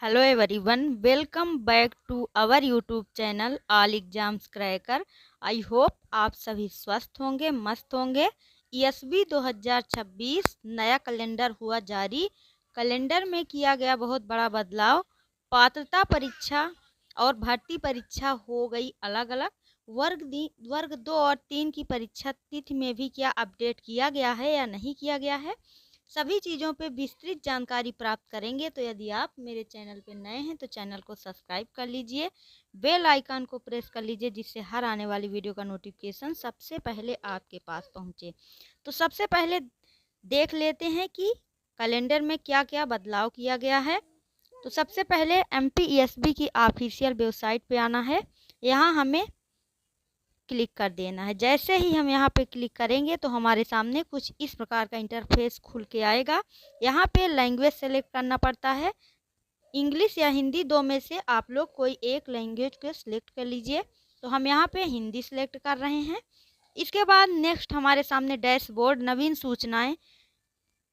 Hello everyone, welcome back to our YouTube channel all exams cracker. I hope आप सभी स्वस्थ होंगे, मस्त होंगे। ईएसबी 2026 नया कैलेंडर हुआ जारी। कैलेंडर में किया गया बहुत बड़ा बदलाव। पात्रता परीक्षा और भर्ती परीक्षा हो गई अलग अलग। वर्ग 2 और 3 की परीक्षा तिथि में भी क्या अपडेट किया गया है या नहीं किया गया है, सभी चीज़ों पे विस्तृत जानकारी प्राप्त करेंगे। तो यदि आप मेरे चैनल पे नए हैं तो चैनल को सब्सक्राइब कर लीजिए, बेल आइकन को प्रेस कर लीजिए, जिससे हर आने वाली वीडियो का नोटिफिकेशन सबसे पहले आपके पास पहुंचे। तो सबसे पहले देख लेते हैं कि कैलेंडर में क्या क्या बदलाव किया गया है। तो सबसे पहले एमपीईएसबी की ऑफिशियल वेबसाइट पे आना है। यहाँ हमें क्लिक कर देना है। जैसे ही हम यहाँ पे क्लिक करेंगे तो हमारे सामने कुछ इस प्रकार का इंटरफेस खुल के आएगा। यहाँ पे लैंग्वेज सेलेक्ट करना पड़ता है, इंग्लिश या हिंदी, दो में से आप लोग कोई एक लैंग्वेज को सिलेक्ट कर लीजिए। तो हम यहाँ पे हिंदी सिलेक्ट कर रहे हैं। इसके बाद नेक्स्ट हमारे सामने डैशबोर्ड नवीन सूचनाएं,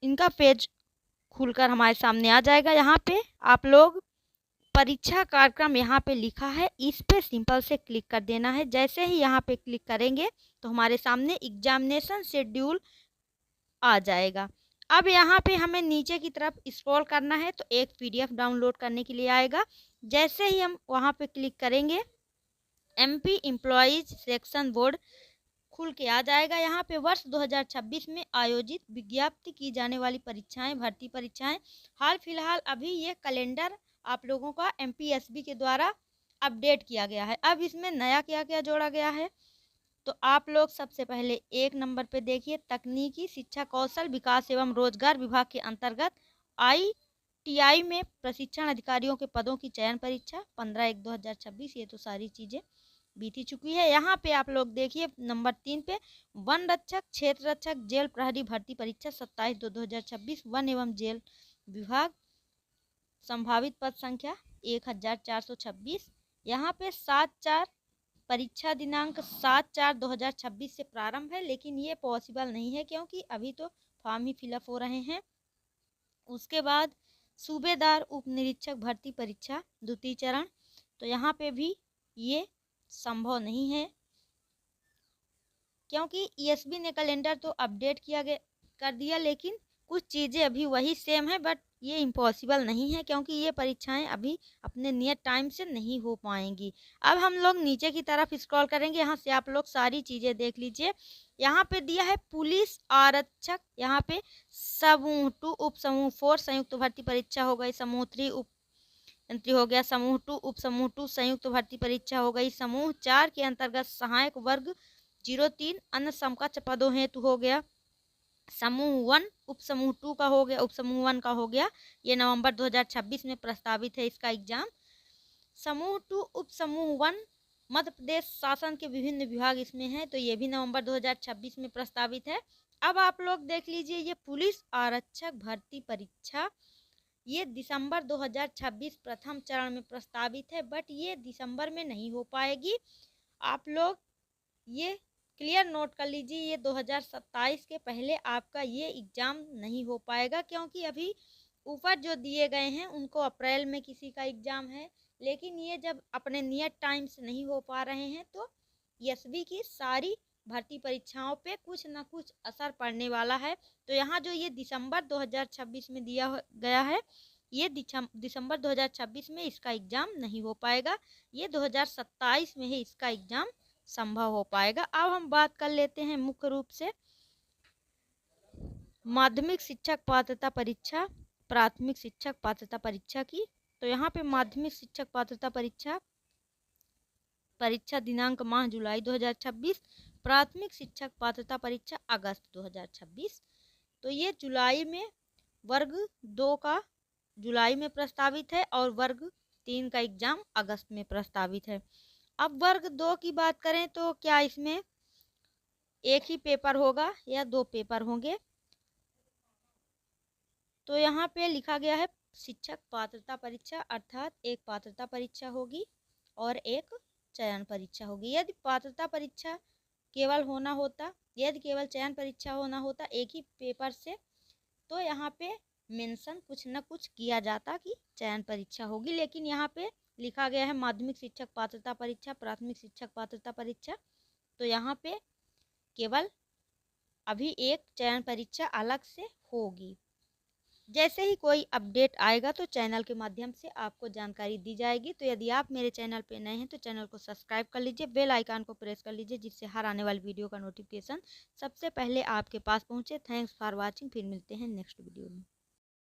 इनका पेज खुलकर हमारे सामने आ जाएगा। यहाँ पे आप लोग परीक्षा कार्यक्रम यहाँ पे लिखा है, इस पे सिंपल से क्लिक कर देना है। जैसे ही यहाँ पे क्लिक करेंगे तो हमारे सामने एग्जामिनेशन शेड्यूल आ जाएगा। अब यहाँ पे हमें नीचे की तरफ स्क्रॉल करना है तो एक पीडीएफ डाउनलोड करने के लिए आएगा। जैसे ही हम वहाँ पे क्लिक करेंगे एमपी एम्प्लॉयज़ सिलेक्शन बोर्ड खुल के आ जाएगा। यहाँ पे वर्ष 2026 में आयोजित विज्ञप्ति की जाने वाली परीक्षाएं, भर्ती परीक्षाएं, हाल फिलहाल अभी ये कैलेंडर आप लोगों का एमपीएसबी के द्वारा अपडेट किया गया है। अब इसमें नया क्या क्या जोड़ा गया है, तो आप लोग सबसे पहले एक नंबर पे देखिए, तकनीकी शिक्षा कौशल विकास एवं रोजगार विभाग के अंतर्गत आईटीआई में प्रशिक्षण अधिकारियों के पदों की चयन परीक्षा 15/1/2026। ये तो सारी चीज़ें बीती चुकी है। यहाँ पे आप लोग देखिए नंबर 3 पे वन रक्षक, क्षेत्र रक्षक, जेल प्रहरी भर्ती परीक्षा 27/2/2026, वन एवं जेल विभाग, संभावित पद संख्या 1426। यहाँ पे 7/4 परीक्षा दिनांक 7/4/2026 से प्रारंभ है, लेकिन ये पॉसिबल नहीं है क्योंकि अभी तो फॉर्म ही फिलअप हो रहे हैं। उसके बाद सूबेदार उप निरीक्षक भर्ती परीक्षा द्वितीय चरण, तो यहाँ पे भी ये संभव नहीं है क्योंकि ईएसबी ने कैलेंडर तो अपडेट कर दिया, लेकिन कुछ चीज़ें अभी वही सेम है। बट ये इम्पॉसिबल नहीं है क्योंकि ये परीक्षाएं अभी अपने नियत टाइम से नहीं हो पाएंगी। अब हम लोग नीचे की तरफ स्क्रॉल करेंगे, यहाँ से आप लोग सारी चीज़ें देख लीजिए। यहाँ पे दिया है पुलिस आरक्षक, यहाँ पे समूह 2 उप समूह 4 संयुक्त भर्ती परीक्षा हो गई, समूह 3 उप एंट्री हो गया, समूह 2 उप समूह 2 संयुक्त भर्ती परीक्षा हो गई, समूह 4 के अंतर्गत सहायक वर्ग 03 अन्य समकक्ष पदों हेतु हो गया, समूह 1 उप समूह 2 का हो गया, उप समूह 1 का हो गया। ये नवंबर 2026 में प्रस्तावित है इसका एग्जाम। समूह 2 उप समूह 1 मध्य प्रदेश शासन के विभिन्न विभाग इसमें हैं, तो ये भी नवंबर 2026 में प्रस्तावित है। अब आप लोग देख लीजिए, ये पुलिस आरक्षक भर्ती परीक्षा ये दिसंबर 2026 प्रथम चरण में प्रस्तावित है, बट ये दिसंबर में नहीं हो पाएगी। आप लोग ये क्लियर नोट कर लीजिए, ये 2027 के पहले आपका ये एग्ज़ाम नहीं हो पाएगा क्योंकि अभी ऊपर जो दिए गए हैं उनको अप्रैल में किसी का एग्ज़ाम है, लेकिन ये जब अपने नियत टाइम से नहीं हो पा रहे हैं तो ईएसबी की सारी भर्ती परीक्षाओं पे कुछ ना कुछ असर पड़ने वाला है। तो यहाँ जो ये दिसंबर 2026 में दिया गया है, ये दिसंबर 2026 में इसका एग्ज़ाम नहीं हो पाएगा, ये 2027 में ही इसका एग्ज़ाम संभव हो पाएगा। अब हम बात कर लेते हैं मुख्य रूप से माध्यमिक शिक्षक पात्रता परीक्षा, प्राथमिक शिक्षक पात्रता परीक्षा की। तो यहाँ पे माध्यमिक शिक्षक पात्रता परीक्षा दिनांक माह जुलाई 2026, प्राथमिक शिक्षक पात्रता परीक्षा अगस्त 2026। तो ये जुलाई में वर्ग 2 का जुलाई में प्रस्तावित है और वर्ग 3 का एग्ज़ाम अगस्त में प्रस्तावित है। अब वर्ग 2 की बात करें तो क्या इसमें एक ही पेपर होगा या 2 पेपर होंगे, तो यहाँ पे लिखा गया है शिक्षक पात्रता परीक्षा, अर्थात एक पात्रता परीक्षा होगी और एक चयन परीक्षा होगी। यदि पात्रता परीक्षा केवल चयन परीक्षा होना होता एक ही पेपर से, तो यहाँ पे मेंशन कुछ न कुछ किया जाता कि चयन परीक्षा होगी, लेकिन यहाँ पे लिखा गया है माध्यमिक शिक्षक पात्रता परीक्षा, प्राथमिक शिक्षक पात्रता परीक्षा। तो यहाँ पे केवल अभी एक चयन परीक्षा अलग से होगी। जैसे ही कोई अपडेट आएगा तो चैनल के माध्यम से आपको जानकारी दी जाएगी। तो यदि आप मेरे चैनल पे नए हैं तो चैनल को सब्सक्राइब कर लीजिए, बेल आइकन को प्रेस कर लीजिए, जिससे हर आने वाली वीडियो का नोटिफिकेशन सबसे पहले आपके पास पहुंचे। Thanks for watching. फिर मिलते हैं नेक्स्ट वीडियो में।